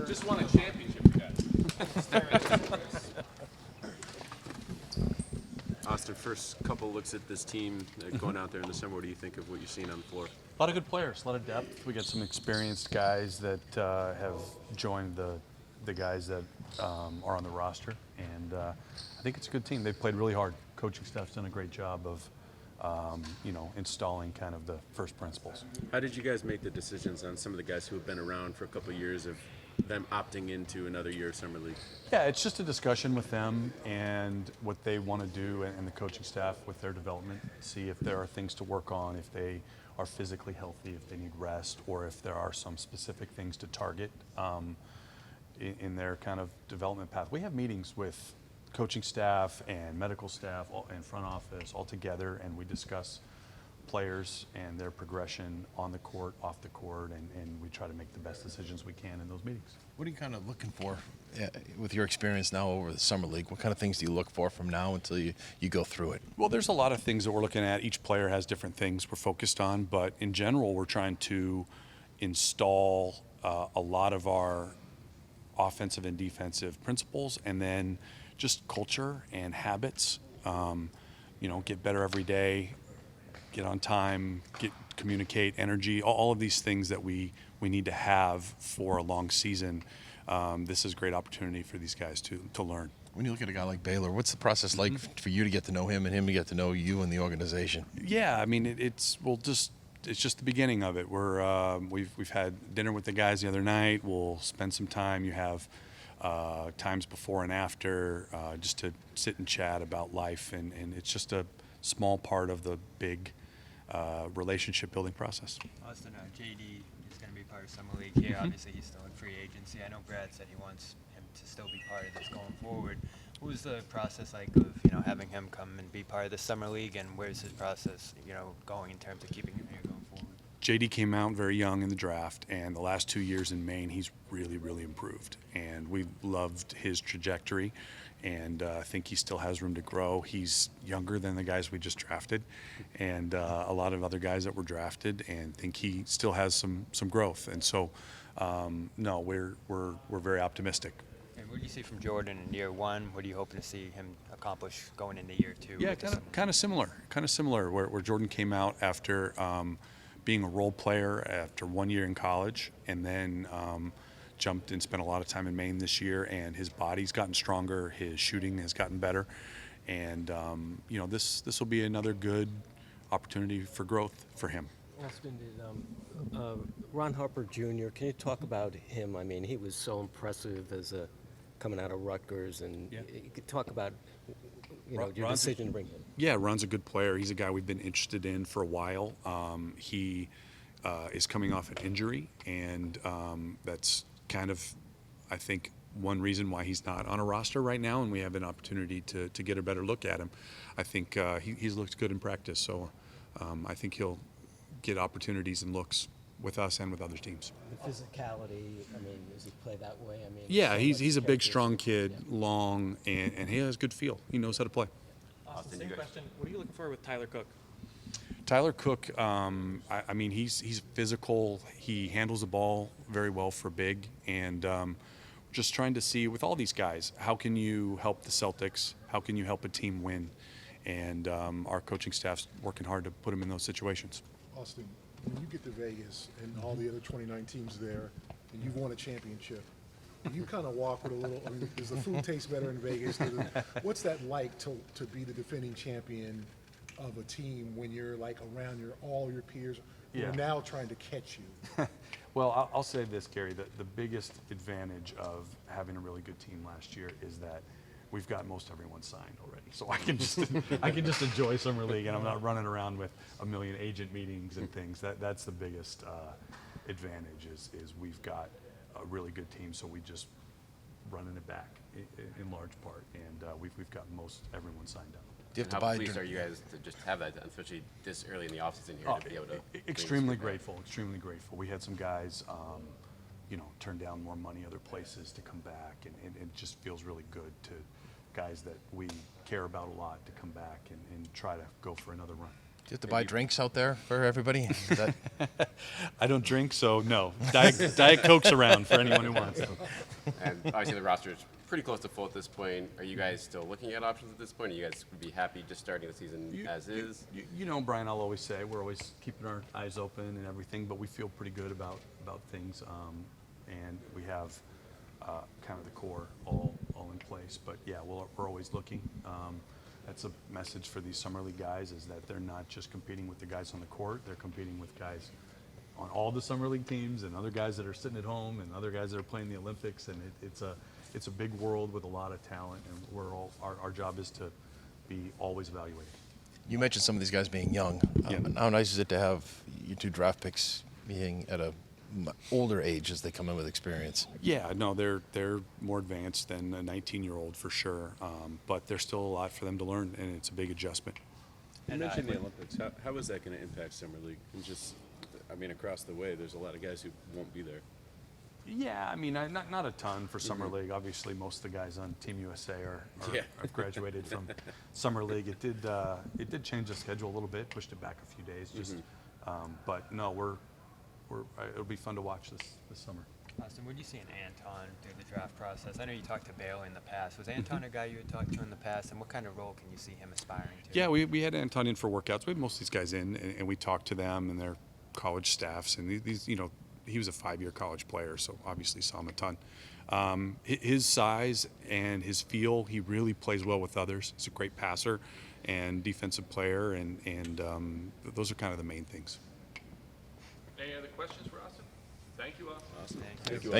Just won a championship, you guys. Austin, first couple looks at this team going out there in the summer. What do you think of what you've seen on the floor? A lot of good players, a lot of depth. We got some experienced guys that have joined the guys that are on the roster, and I think it's a good team. They've played really hard. Coaching staff's done a great job of installing kind of the first principles. How did you guys make the decisions on some of the guys who have been around for a couple of years of them opting into another year of summer league? Yeah, it's just a discussion with them and what they want to do, and the coaching staff with their development. See if there are things to work on, if they are physically healthy, if they need rest, or if there are some specific things to target in their kind of development path. We have meetings with coaching staff and medical staff and front office all together, and we discuss players and their progression on the court, off the court, and we try to make the best decisions we can in those meetings. What are you kind of looking for with your experience now over the summer league? What kind of things do you look for from now until you go through it? Well, there's a lot of things that we're looking at. Each player has different things we're focused on, but in general, we're trying to install a lot of our offensive and defensive principles, and then just culture and habits. Get better every day, get on time, communicate, energy, all of these things that we need to have for a long season. This is a great opportunity for these guys to learn. When you look at a guy like Baylor, what's the process like for you to get to know him and him to get to know you and the organization? Yeah, I mean, it's just the beginning of it. We've had dinner with the guys the other night. We'll spend some time. You have times before and after just to sit and chat about life, and it's just a small part of the big relationship building process. Austin, JD is going to be part of Summer League here. Obviously, he's still in free agency. I know Brad said he wants him to still be part of this going forward. What was the process like of having him come and be part of the Summer League, and where's his process going in terms of keeping him here going forward? JD came out very young in the draft, and the last 2 years in Maine, he's really, really improved. And we've loved his trajectory, and I think he still has room to grow. He's younger than the guys we just drafted, and a lot of other guys that were drafted, and think he still has some growth. And so, no, we're very optimistic. And what do you see from Jordan in year one? What are you hoping to see him accomplish going into year two? Yeah, kind of similar. Where Jordan came out after being a role player after 1 year in college, and then jumped and spent a lot of time in Maine this year, and his body's gotten stronger, his shooting has gotten better, and this will be another good opportunity for growth for him. Austin, Ron Harper Jr., can you talk about him? I mean, he was so impressive coming out of Rutgers, and you could talk about your decision to bring him. Yeah, Ron's a good player. He's a guy we've been interested in for a while. He is coming off an injury, and that's kind of, I think, one reason why he's not on a roster right now, and we have an opportunity to get a better look at him. I think he's looked good in practice, so I think he'll get opportunities and looks with us and with other teams. The physicality, I mean, does he play that way? I mean, yeah, he's a big, strong kid, long, and he has good feel. He knows how to play. Austin, same question. What are you looking for with Tyler Cook? Tyler Cook, I mean, he's physical. He handles the ball very well for big, and just trying to see with all these guys, how can you help the Celtics? How can you help a team win? And our coaching staff's working hard to put him in those situations. Austin, when you get to Vegas and all the other 29 teams there, and you've won a championship, you kind of walk with a little, I mean, does the food taste better in Vegas? What's that like to be the defending champion of a team when you're like around all your peers who are now trying to catch you? Well, I'll say this, Gary, the biggest advantage of having a really good team last year is that we've got most everyone signed already. So I can just enjoy Summer League, and I'm not running around with a million agent meetings and things. That's the biggest advantage is we've got a really good team, so we just running it back in large part, and we've got most everyone signed up. Do you have to How buy pleased are you guys to just have that, especially this early in the offseason here, to be able to? Extremely grateful. We had some guys, turn down more money other places to come back, and it just feels really good to guys that we care about a lot to come back and try to go for another run. Do you have to buy drinks out there for everybody? Is that, I don't drink, so no. Diet Coke's around for anyone who wants it. And obviously the roster is pretty close to full at this point. Are you guys still looking at options at this point? Or you guys would be happy just starting the season as is? You know, Brian, I'll always say we're always keeping our eyes open and everything, but we feel pretty good about things, and we have kind of the core all in place. But yeah, we're always looking. That's a message for these summer league guys, is that they're not just competing with the guys on the court; they're competing with guys on all the summer league teams and other guys that are sitting at home and other guys that are playing the Olympics. And it's a big world with a lot of talent, and our job is to be always evaluating. you mentioned some of these guys being young. Yeah. How nice is it to have your 2 draft picks being at a older age as they come in with experience? Yeah, no, they're more advanced than a 19-year-old for sure, but there's still a lot for them to learn, and it's a big adjustment. You mentioned the Olympics. How is that going to impact summer league? And just, I mean, across the way, there's a lot of guys who won't be there. Yeah, I mean, not a ton for summer league. Obviously, most of the guys on Team USA have graduated from summer league. It did change the schedule a little bit, pushed it back a few days. Just, but no, it'll be fun to watch this summer. Austin, what do you see in Anton through the draft process? I know you talked to Bailey in the past. Was Anton a guy you had talked to in the past, and what kind of role can you see him aspiring to? Yeah, we had Anton in for workouts. We had most of these guys in, and we talked to them and their college staffs. And these, you know, he was a 5-year college player, so obviously saw him a ton. His size and his feel, he really plays well with others. He's a great passer and defensive player, and those are kind of the main things. Any other questions for Austin? Thank you, Austin. Awesome. Thank you. Thank you.